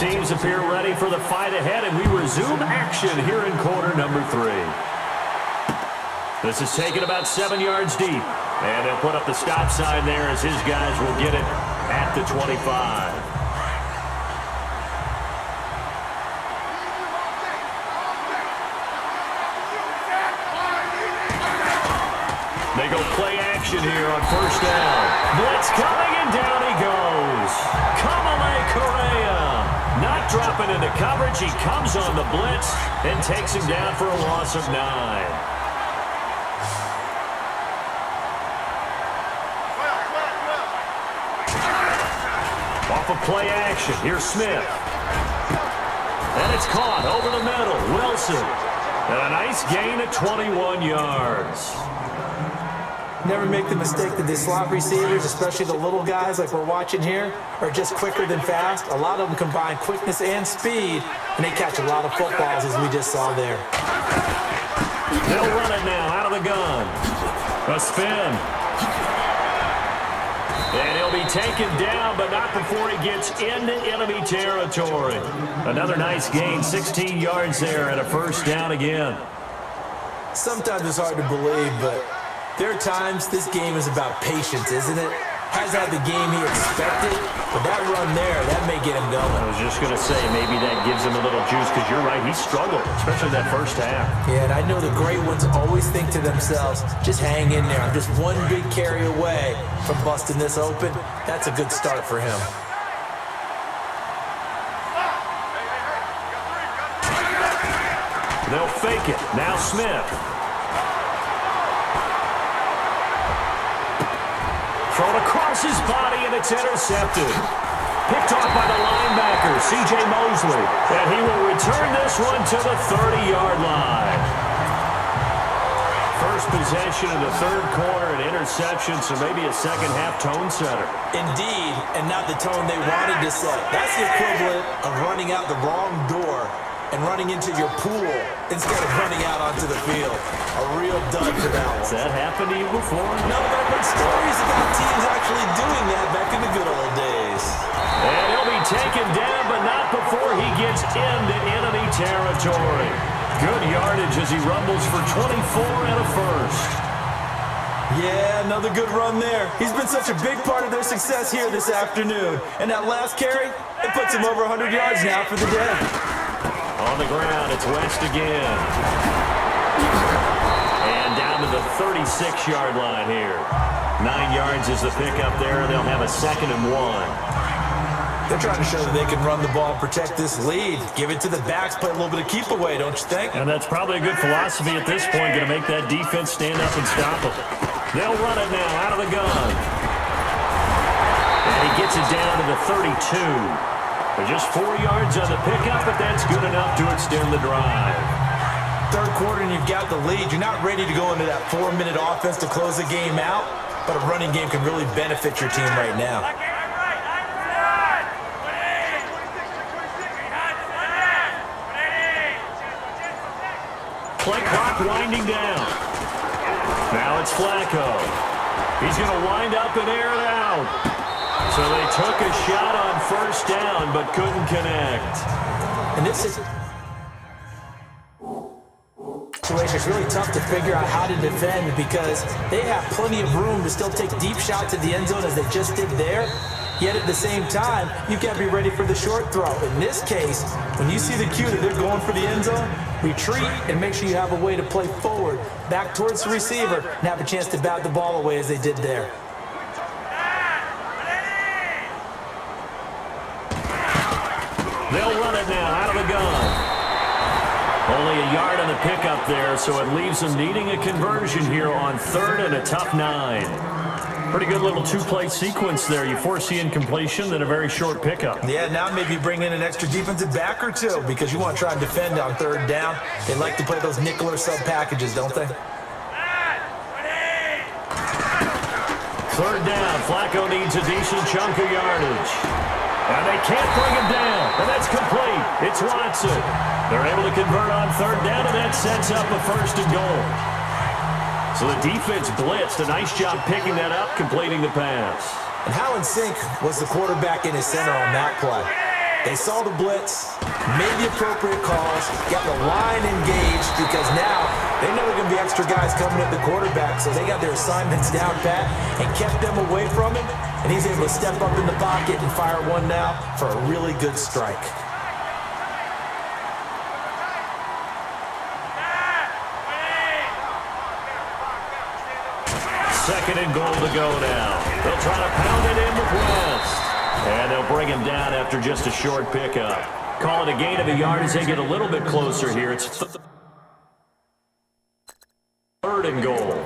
teams appear ready for the fight ahead, and we resume action here in quarter number 3. This is taken about 7 yards deep, and they'll put up the stop sign there as his guys will get it at the 25. They go play action here on first down. Blitz coming, and down he goes. Kamale Correa not dropping into coverage. He comes on the blitz and takes him down for a loss of 9. Off of play action, here's Smith. And it's caught over the middle. Wilson. And a nice gain of 21 yards. Never make the mistake that the slot receivers, especially the little guys like we're watching here, are just quicker than fast. A lot of them combine quickness and speed, and they catch a lot of footballs, as we just saw there. They'll run it now out of the gun. A spin. And he'll be taken down, but not before he gets into enemy territory. Another nice gain, 16 yards there, and a first down again. Sometimes it's hard to believe, but there are times this game is about patience, isn't it? Hasn't had the game he expected, but that run there, that may get him going. I was just going to say, maybe that gives him a little juice, because you're right, he struggled, especially that first half. Yeah, and I know the great ones always think to themselves, just hang in there. I'm just one big carry away from busting this open. That's a good start for him. They'll fake it. Now Smith. Thrown across his body, and it's intercepted. Picked off by the linebacker, C.J. Mosley. And he will return this one to the 30-yard line. First possession in the third quarter, an interception, so maybe a second-half tone setter. Indeed, and not the tone they wanted to set. That's the equivalent of running out the wrong door and running into your pool instead of running out onto the field. A real dud for that one. Has that happened to you before? No, but I've heard stories about teams actually doing that back in the good old days. And he'll be taken down, but not before he gets into enemy territory. Good yardage as he rumbles for 24 and a first. Yeah, another good run there. He's been such a big part of their success here this afternoon. And that last carry, it puts him over 100 yards now for the day. On the ground, it's West again. And down to the 36-yard line here. 9 yards is the pickup there, and they'll have a 2nd and 1. They're trying to show that they can run the ball and protect this lead. Give it to the backs, play a little bit of keep away, don't you think? And that's probably a good philosophy at this point, going to make that defense stand up and stop them. They'll run it now out of the gun. And he gets it down to the 32. Just 4 yards on the pickup, but that's good enough to extend the drive. Third quarter and you've got the lead. You're not ready to go into that 4-minute offense to close the game out, but a running game can really benefit your team right now. Play clock winding down. Now it's Flacco. He's going to wind up and air it out. So they took a shot on first down, but couldn't connect. And this is situation. It's really tough to figure out how to defend because they have plenty of room to still take deep shots at the end zone as they just did there. Yet at the same time, you got to be ready for the short throw. In this case, when you see the cue that they're going for the end zone, retreat and make sure you have a way to play forward, back towards the receiver, and have a chance to bat the ball away as they did there. They'll run it now out of the gun. Only a yard on the pickup there, so it leaves them needing a conversion here on 3rd and a tough 9. Pretty good little 2-play sequence there. You foresee incompletion, then a very short pickup. Yeah, now maybe bring in an extra defensive back or two because you want to try and defend on 3rd down. They like to play those nickel or sub packages, don't they? 3rd down. Flacco needs a decent chunk of yardage. And they can't bring him down. And that's complete. It's Watson. They're able to convert on 3rd down, and that sets up a 1st and goal. So the defense blitzed. A nice job picking that up, completing the pass. And how in sync was the quarterback in his center on that play? They saw the blitz, made the appropriate calls, got the line engaged because now they know there are going to be extra guys coming at the quarterback, so they got their assignments down pat and kept them away from him, and he's able to step up in the pocket and fire one now for a really good strike. Second and goal to go now. They'll try to pound it in with West. And they'll bring him down after just a short pickup. Call it a gain of a yard as they get a little bit closer here. It's third and goal.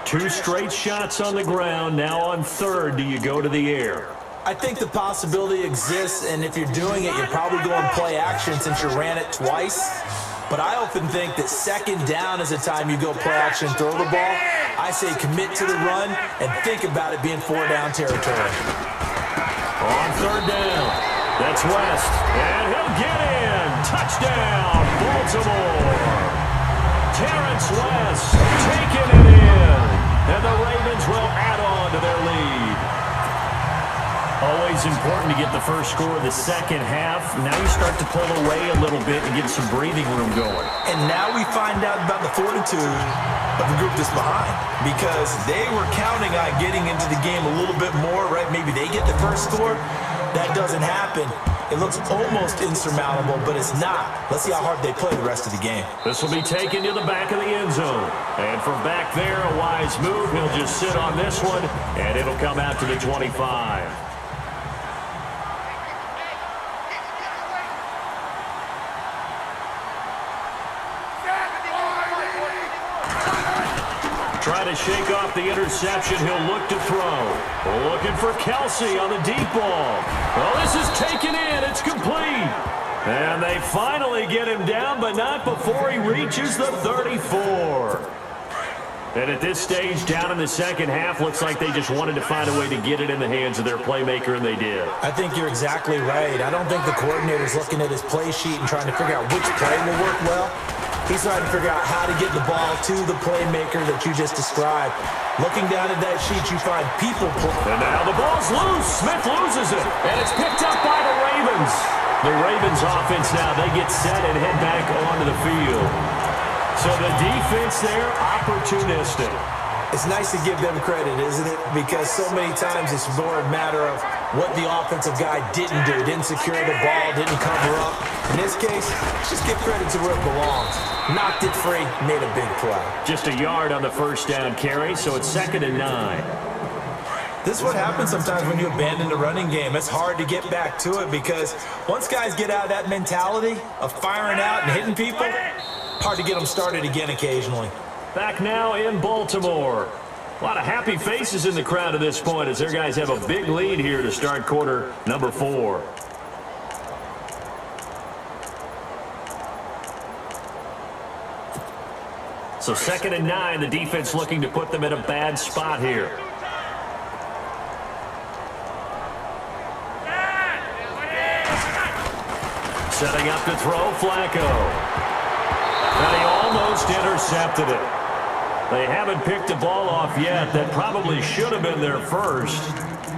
2 straight shots on the ground. Now on third, do you go to the air? I think the possibility exists, and if you're doing it, you're probably going play action since you ran it twice. But I often think that second down is the time you go play action, throw the ball. I say commit to the run and think about it being 4-down territory. On third down, that's West, and he'll get in. Touchdown, Baltimore. Terrence West taking it in, and the Ravens will add on to their lead. Always important to get the first score of the second half. Now you start to pull away a little bit and get some breathing room going. And now we find out about the fortitude of the group that's behind, because they were counting on getting into the game a little bit more, right? Maybe they get the first score. That doesn't happen. It looks almost insurmountable, but it's not. Let's see how hard they play the rest of the game. This will be taken to the back of the end zone. And from back there, a wise move. He'll just sit on this one, and it'll come out to the 25. Trying to shake off the interception. He'll look to throw. Looking for Kelsey on the deep ball. Well, this is taken in. It's complete. And they finally get him down, but not before he reaches the 34. And at this stage, down in the second half, looks like they just wanted to find a way to get it in the hands of their playmaker, and they did. I think you're exactly right. I don't think the coordinator's looking at his play sheet and trying to figure out which play will work well. He's trying to figure out how to get the ball to the playmaker that you just described. Looking down at that sheet, you find people. And now the ball's loose. Smith loses it, and it's picked up by the Ravens. The Ravens offense now, they get set and head back onto the field. So the defense there, opportunistic. It's nice to give them credit, isn't it? Because so many times it's more a matter of what the offensive guy didn't do. Didn't secure the ball, didn't cover up. In this case, just give credit to where it belongs. Knocked it free, made a big play. Just a yard on the first down carry, so it's 2nd and 9. This is what happens sometimes when you abandon the running game. It's hard to get back to it because once guys get out of that mentality of firing out and hitting people, hard to get them started again occasionally. Back now in Baltimore. A lot of happy faces in the crowd at this point as their guys have a big lead here to start quarter number 4. So 2nd and 9, the defense looking to put them in a bad spot here. Setting up to throw, Flacco. And he almost intercepted it. They haven't picked the ball off yet. That probably should have been their first.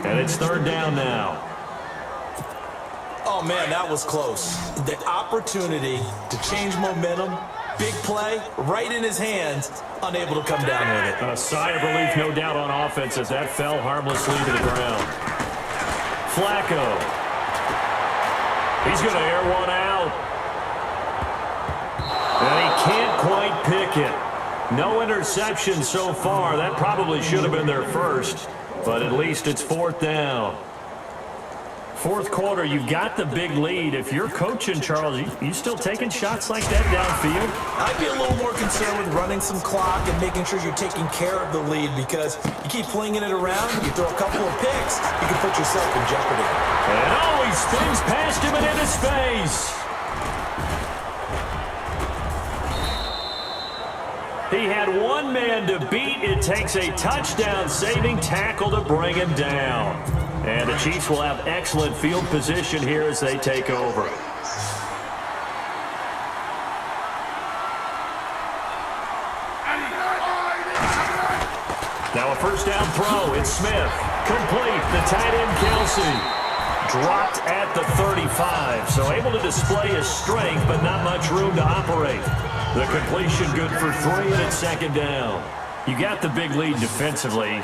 And it's 3rd down now. Oh, man, that was close. The opportunity to change momentum, big play, right in his hands, unable to come down with it. A sigh of relief, no doubt, on offense as that fell harmlessly to the ground. Flacco. He's going to air one out. And he can't quite pick it. No interception so far. That probably should have been their first, but at least it's 4th down. 4th quarter, you've got the big lead. If you're coaching, Charles, you still taking shots like that downfield? I'd be a little more concerned with running some clock and making sure you're taking care of the lead because you keep flinging it around, you throw a couple of picks, you can put yourself in jeopardy. And he spins past him and into space. He had one man to beat. It takes a touchdown-saving tackle to bring him down. And the Chiefs will have excellent field position here as they take over. Now a first down throw. It's Smith. Complete. The tight end, Kelsey. dropped at the 35, so able to display his strength, but not much room to operate. The completion good for 3, and it's second down. You got the big lead defensively.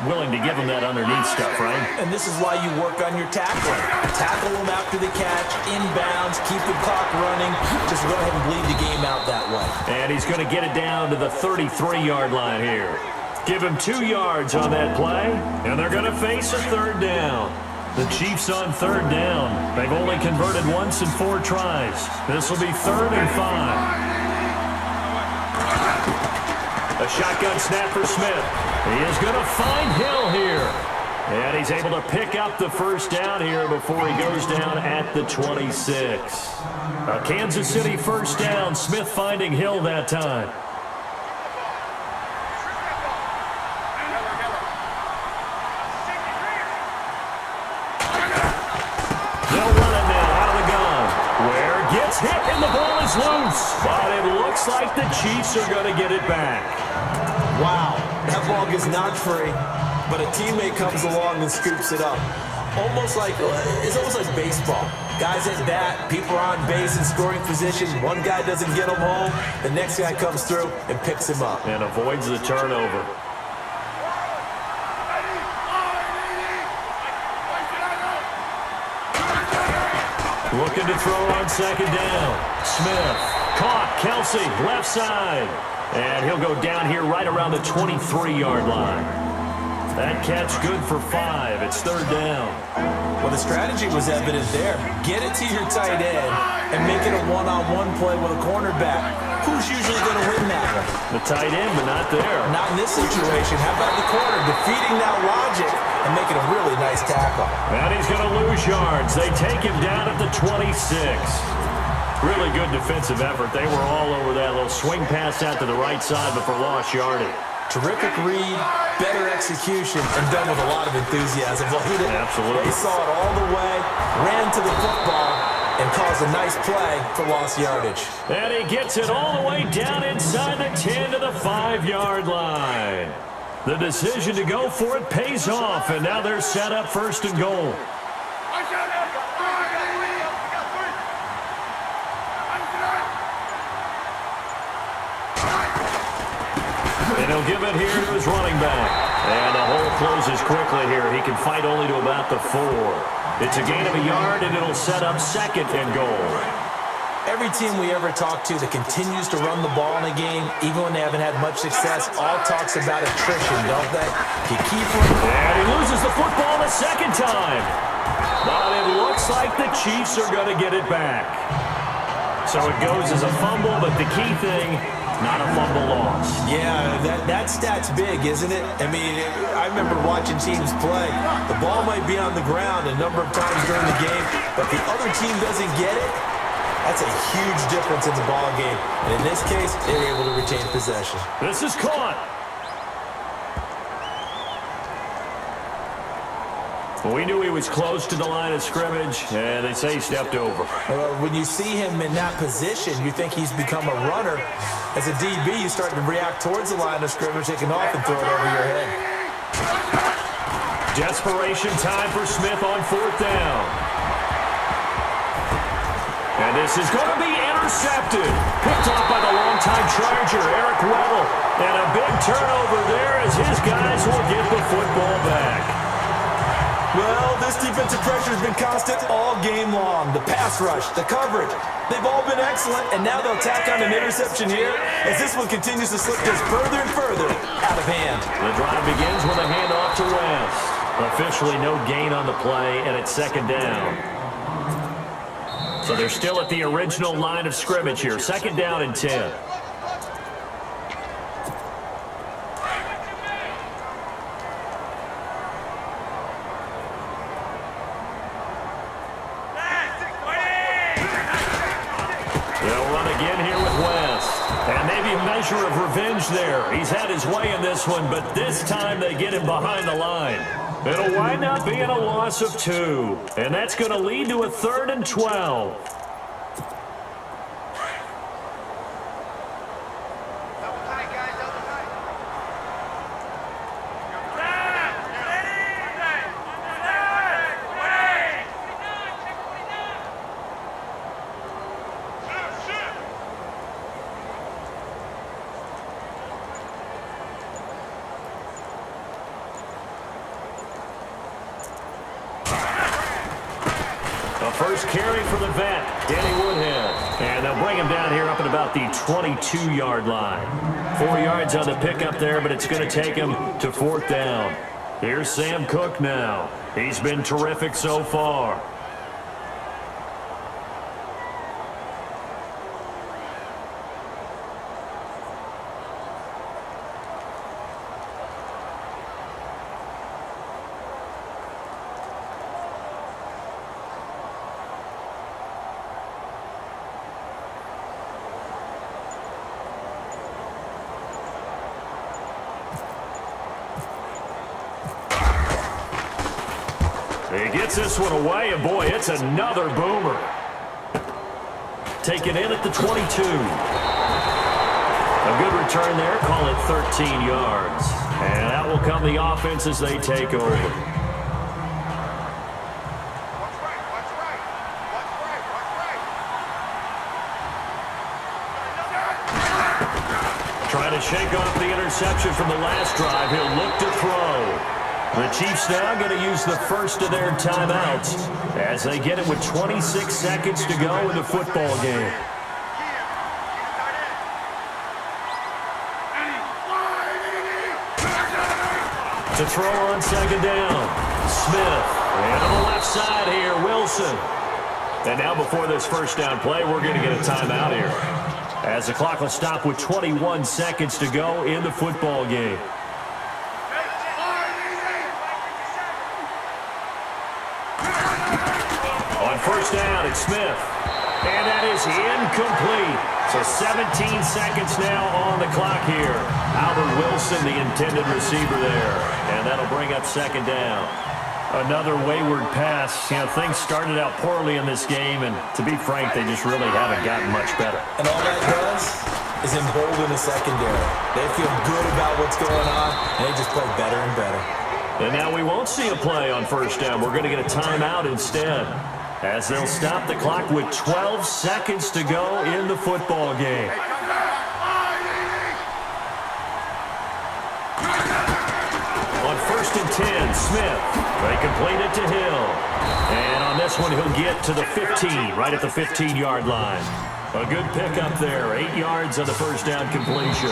Willing to give him that underneath stuff, right? And this is why you work on your tackling. Tackle them after the catch, inbounds, keep the clock running. Just go ahead and bleed the game out that way. And he's going to get it down to the 33-yard line here. Give him 2 yards on that play, and they're going to face a third down. The Chiefs on third down. They've only converted once in 4 tries. This will be 3rd and 5. A shotgun snap for Smith. He is going to find Hill here. And he's able to pick up the first down here before he goes down at the 26. A Kansas City first down. Smith finding Hill that time. They'll run it now out of the gun. Ware gets hit and the ball is loose. But it looks like the Chiefs are going to get it back. Wow, that ball gets knocked free, but a teammate comes along and scoops it up. It's almost like baseball. Guys at bat, people are on base in scoring position. One guy doesn't get him home, the next guy comes through and picks him up. And avoids the turnover. Looking to throw on second down. Smith, caught, Kelsey, left side. And he'll go down here right around the 23-yard line. That catch good for 5. It's third down. Well, the strategy was evident there. Get it to your tight end and make it a one-on-one play with a cornerback. Who's usually going to win that one? The tight end, but not there. Not in this situation. How about the corner defeating that logic and making a really nice tackle? And he's going to lose yards. They take him down at the 26. Really good defensive effort. They were all over that little swing pass out to the right side before lost yardage. Terrific read, better execution, and done with a lot of enthusiasm. Absolutely. They saw it all the way, ran to the football, and caused a nice play for lost yardage. And he gets it all the way down inside the 10 to the 5-yard line. The decision to go for it pays off, and now they're set up 1st and goal. And he'll give it here to his running back. And the hole closes quickly here. He can fight only to about the 4. It's a gain of a yard, and it'll set up 2nd and goal. Every team we ever talk to that continues to run the ball in a game, even when they haven't had much success, all talks about attrition, don't they? You keep running. And he loses the football the 2nd time. But it looks like the Chiefs are going to get it back. So it goes as a fumble, but the key thing, not a fumble loss. Yeah, that stat's big, isn't it? I mean, I remember watching teams play. The ball might be on the ground a number of times during the game, but the other team doesn't get it. That's a huge difference in the ball game. And in this case, they were able to retain possession. This is caught. We knew he was close to the line of scrimmage, and they say he stepped over. When you see him in that position, you think he's become a runner. As a DB, you start to react towards the line of scrimmage, taking off and throw it over your head. Desperation time for Smith on 4th down. And this is going to be intercepted. Picked off by the longtime Charger, Eric Weddle. And a big turnover there as his guys will get the football back. Well, this defensive pressure has been constant all game long. The pass rush, the coverage, they've all been excellent, and now they'll tack on an interception here as this one continues to slip just further and further out of hand. The drive begins with a handoff to West. Officially no gain on the play, and it's 2nd down. So they're still at the original line of scrimmage here. 2nd down and 10. Measure of revenge there. He's had his way in this one, but this time they get him behind the line. It'll wind up being a loss of 2, and that's going to lead to a 3rd and 12. A first carry for the vet, Danny Woodhead. And they'll bring him down here up at about the 22-yard line. 4 yards on the pickup there, but it's going to take him to 4th down. Here's Sam Cook now. He's been terrific so far. He gets this one away, and boy, it's another boomer. Taken in at the 22. A good return there, call it 13 yards. And that will come the offense as they take over. Trying to shake off the interception from the last drive. He'll look to throw. The Chiefs now going to use the first of their timeouts as they get it with 26 seconds to go in the football game. To throw on second down, Smith. And on the left side here, Wilson. And now before this first down play, we're going to get a timeout here, as the clock will stop with 21 seconds to go in the football game. On first down, it's Smith. And that is incomplete. So 17 seconds now on the clock here. Albert Wilson, the intended receiver there. And that'll bring up second down. Another wayward pass. You know, things started out poorly in this game, and to be frank, they just really haven't gotten much better. And all that does is embolden the secondary. They feel good about what's going on, and they just play better and better. And now we won't see a play on first down. We're going to get a timeout instead, as they'll stop the clock with 12 seconds to go in the football game. On first and 10, Smith. They complete it to Hill. And on this one, he'll get to the 15, right at the 15-yard line. A good pickup there, 8 yards on the first down completion.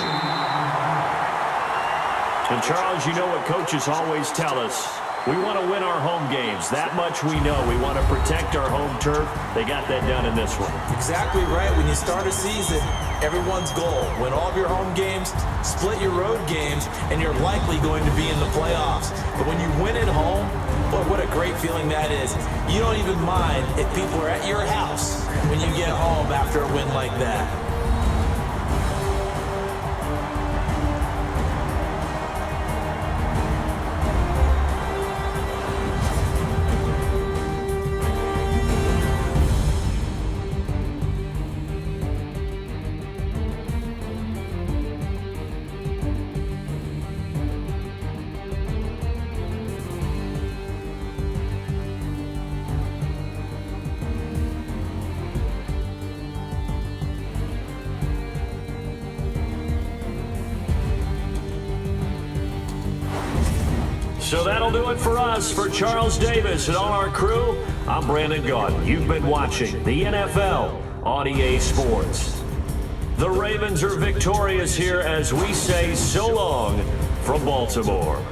And Charles, you know what coaches always tell us. We want to win our home games. That much we know. We want to protect our home turf. They got that done in this one. Exactly right. When you start a season, everyone's goal: win all of your home games, split your road games, and you're likely going to be in the playoffs. But when you win at home, boy, what a great feeling that is. You don't even mind if people are at your house when you get home after a win like that. So that'll do it for us. For Charles Davis and all our crew, I'm Brandon Gaudin. You've been watching the NFL on EA Sports. The Ravens are victorious here as we say so long from Baltimore.